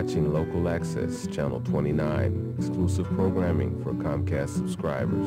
watching Local Access, Channel 29, exclusive programming for Comcast subscribers.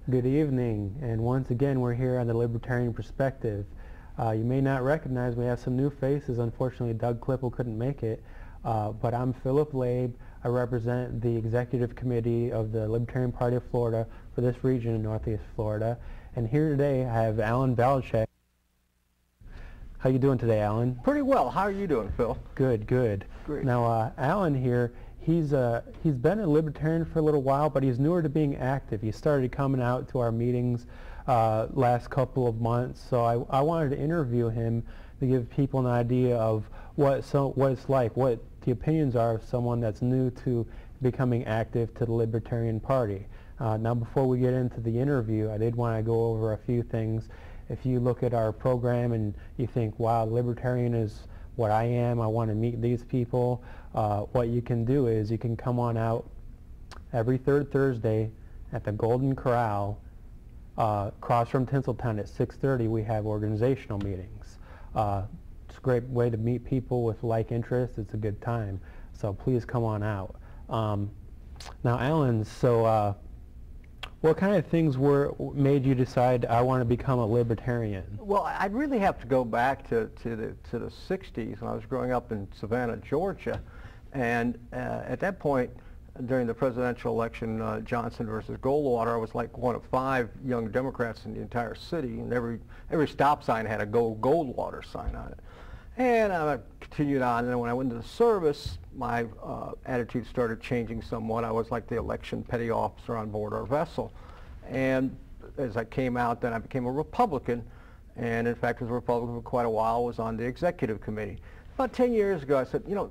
Good evening, and once again we're here on the Libertarian Perspective. You may not recognize we have some new faces. Unfortunately, Doug Klippel couldn't make it, but I'm Philip Labe. I represent the Executive Committee of the Libertarian Party of Florida for this region in Northeast Florida. And here today I have Alan Valchek. How you doing today, Alan? Pretty well. How are you doing, Phil? Good, good. Great. Now, Alan here, he's been a libertarian for a little while, but he's newer to being active. He started coming out to our meetings last couple of months, so I wanted to interview him to give people an idea of what it's like, what the opinions are of someone that's new to becoming active to the Libertarian Party. Now, before we get into the interview, I did want to go over a few things. If you look at our program and you think, wow, Libertarian is what I am, I want to meet these people, what you can do is you can come on out every third Thursday at the Golden Corral, across from Tinseltown at 6:30. We have organizational meetings. It's a great way to meet people with like interests. It's a good time, so please come on out. Now, Alan, so what kind of things made you decide I want to become a libertarian? Well, I'd really have to go back to the 60s when I was growing up in Savannah, Georgia, and at that point, during the presidential election, Johnson versus Goldwater, I was like one of 5 young Democrats in the entire city, and every stop sign had a Go Goldwater sign on it. And I continued on, and then when I went into the service, my attitude started changing somewhat. I was like the election petty officer on board our vessel. And as I came out, then I became a Republican, and in fact, as a Republican for quite a while, was on the executive committee. About 10 years ago, I said, you know,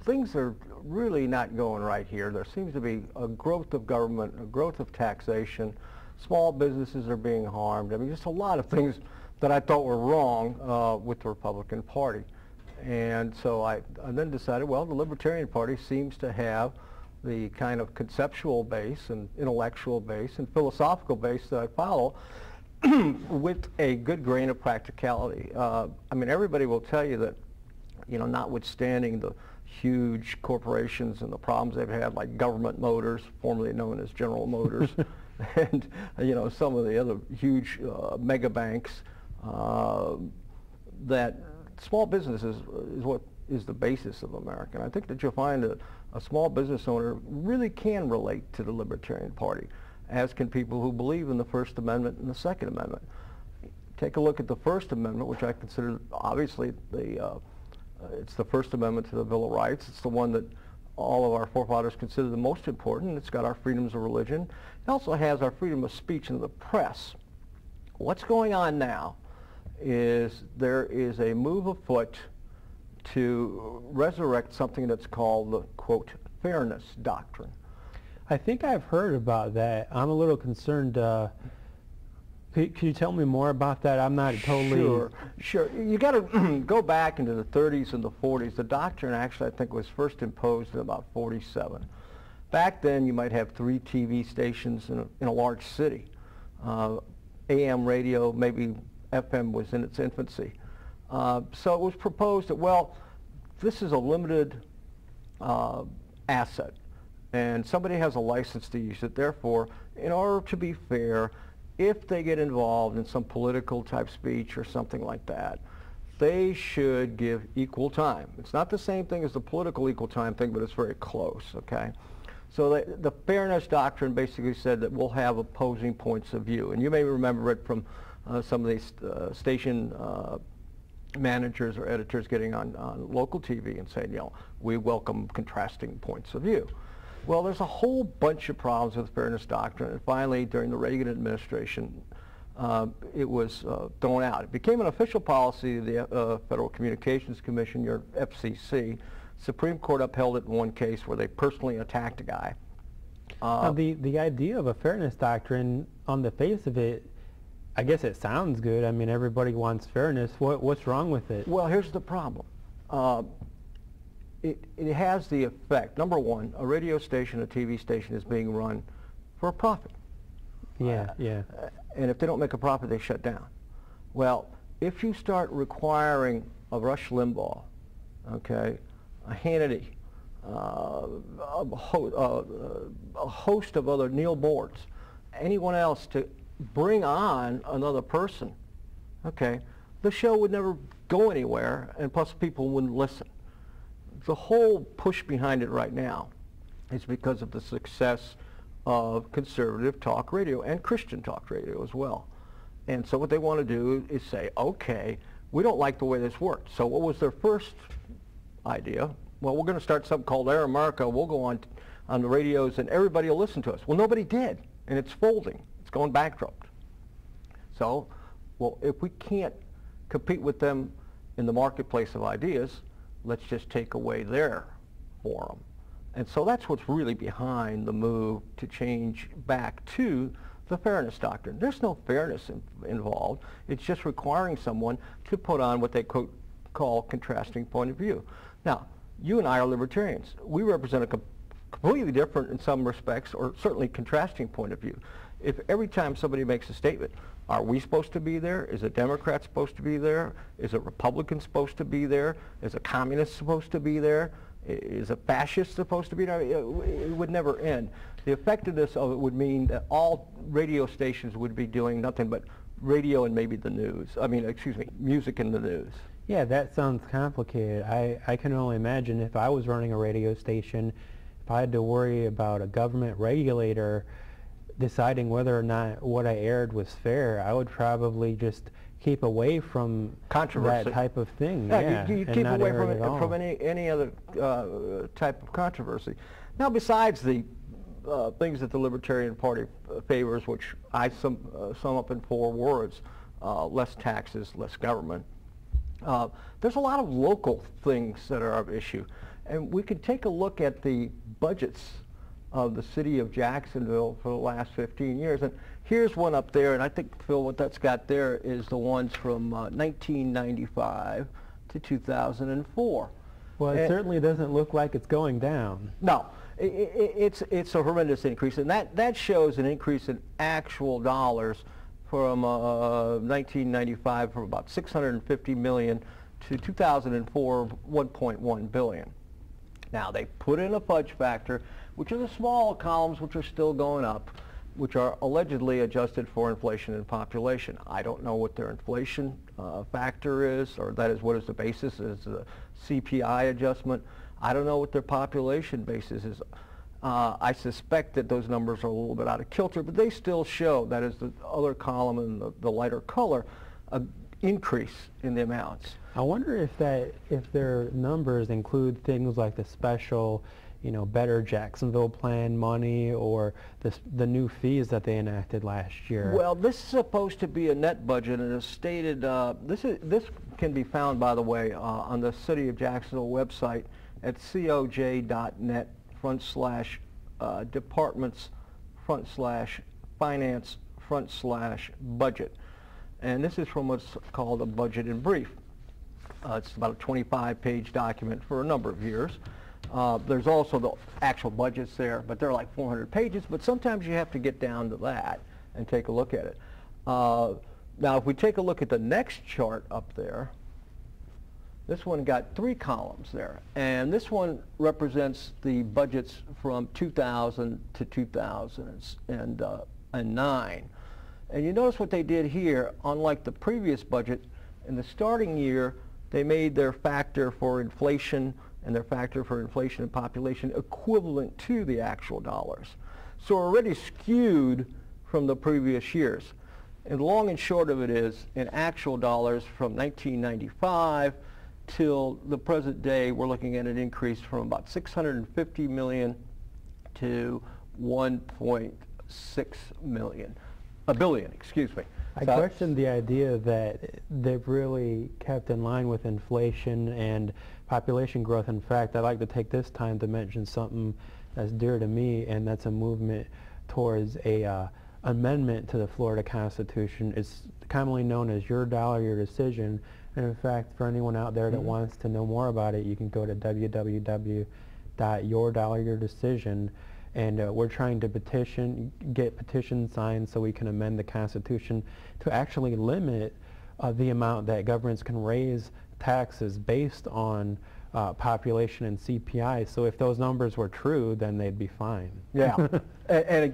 things are really not going right here. There seems to be a growth of government, a growth of taxation. Small businesses are being harmed. I mean, just a lot of things that I thought were wrong with the Republican Party. And so I then decided, well, the Libertarian Party seems to have the kind of conceptual base and intellectual base and philosophical base that I follow with a good grain of practicality. I mean, everybody will tell you that, you know, notwithstanding the huge corporations and the problems they've had, like Government Motors, formerly known as General Motors, and, you know, some of the other huge mega banks, that small business is what is the basis of America. And I think that you'll find a small business owner really can relate to the Libertarian Party, as can people who believe in the First Amendment and the Second Amendment. Take a look at the First Amendment, which I consider obviously it's the First Amendment to the Bill of Rights. It's the one that all of our forefathers considered the most important. It's got our freedoms of religion. It also has our freedom of speech and the press. What's going on now is there is a move afoot to resurrect something that's called the, quote, fairness doctrine. I think I've heard about that. I'm a little concerned. Could you tell me more about that? I'm not totally... Sure. You got to go back into the 30s and the 40s. The doctrine actually, I think, was first imposed in about 47. Back then, you might have 3 TV stations in a large city. AM radio, maybe FM was in its infancy. So it was proposed that, well, this is a limited asset, and somebody has a license to use it. Therefore, in order to be fair, if they get involved in some political type speech or something like that, they should give equal time. It's not the same thing as the political equal time thing, but it's very close, okay? So the fairness doctrine basically said that we'll have opposing points of view. And you may remember it from some of these station managers or editors getting on local TV and saying, you know, we welcome contrasting points of view. Well, there's a whole bunch of problems with the fairness doctrine, and finally, during the Reagan administration, it was thrown out. It became an official policy of the Federal Communications Commission, your FCC, Supreme Court upheld it in one case where they personally attacked a guy. Now, the idea of a fairness doctrine, on the face of it, I guess it sounds good. I mean, everybody wants fairness. What's wrong with it? Well, here's the problem. It has the effect, number one, a radio station, a TV station is being run for a profit. Yeah. And if they don't make a profit, they shut down. Well, if you start requiring a Rush Limbaugh, okay, a Hannity, a host of other Neil Boards, anyone else to bring on another person, okay, the show would never go anywhere, and plus people wouldn't listen. The whole push behind it right now is because of the success of conservative talk radio and Christian talk radio as well. And so what they want to do is say, okay, we don't like the way this works. So what was their first idea? Well, we're going to start something called Air America. We'll go on the radios and everybody will listen to us. Well, nobody did, and it's folding. It's going bankrupt. So, well, if we can't compete with them in the marketplace of ideas, let's just take away their forum. And so that's what's really behind the move to change back to the fairness doctrine. There's no fairness involved. It's just requiring someone to put on what they call contrasting point of view. Now, you and I are libertarians. We represent a completely different, in some respects, or certainly contrasting point of view. If every time somebody makes a statement, are we supposed to be there? Is a Democrat supposed to be there? Is a Republican supposed to be there? Is a communist supposed to be there? Is a fascist supposed to be there? It would never end. The effectiveness of it would mean that all radio stations would be doing nothing but radio and maybe the news. I mean, excuse me, music and the news. Yeah, that sounds complicated. I can only imagine if I was running a radio station, if I had to worry about a government regulator deciding whether or not what I aired was fair, I would probably just keep away from that type of thing. Yeah, you keep away from any other type of controversy. Now, besides the things that the Libertarian Party favors, which I sum up in 4 words, less taxes, less government, there's a lot of local things that are of issue. And we could take a look at the budgets of the city of Jacksonville for the last 15 years. And here's one up there, and I think, Phil, what that's got there is the ones from 1995 to 2004. Well, it certainly doesn't look like it's going down. No, it's a horrendous increase, and that shows an increase in actual dollars from 1995 from about $650 million to 2004, $1.1 billion. Now, they put in a fudge factor, which are the small columns which are still going up, which are allegedly adjusted for inflation and population. I don't know what their inflation factor is, or that is, what is the basis? Is the CPI adjustment? I don't know what their population basis is. I suspect that those numbers are a little bit out of kilter, but they still show, that is the other column in the lighter color, an increase in the amounts. I wonder if their numbers include things like the special, Better Jacksonville Plan money, or the new fees that they enacted last year. Well, this is supposed to be a net budget, and it's stated, this can be found, by the way, on the City of Jacksonville website at coj.net/departments/finance/budget. And this is from what's called a budget in brief. It's about a 25-page document for a number of years. There's also the actual budgets there, but they're like 400 pages, but sometimes you have to get down to that and take a look at it. Now, if we take a look at the next chart up there, this one got 3 columns there, and this one represents the budgets from 2000 to 2009. And you notice what they did here, unlike the previous budget, in the starting year, they made their factor for inflation and their factor for inflation and population equivalent to the actual dollars. So already skewed from the previous years. And the long and short of it is, in actual dollars from 1995 till the present day, we're looking at an increase from about $650 million to $1.6 billion. I question the idea that they've really kept in line with inflation and population growth. In fact, I'd like to take this time to mention something that's dear to me, and that's a movement towards a amendment to the Florida Constitution. It's commonly known as Your Dollar, Your Decision. And in fact, for anyone out there that wants to know more about it, you can go to www.yourdollaryourdecision. And we're trying to get petitions signed so we can amend the Constitution to actually limit the amount that governments can raise taxes based on population and CPI. So if those numbers were true, then they'd be fine. Yeah. And again,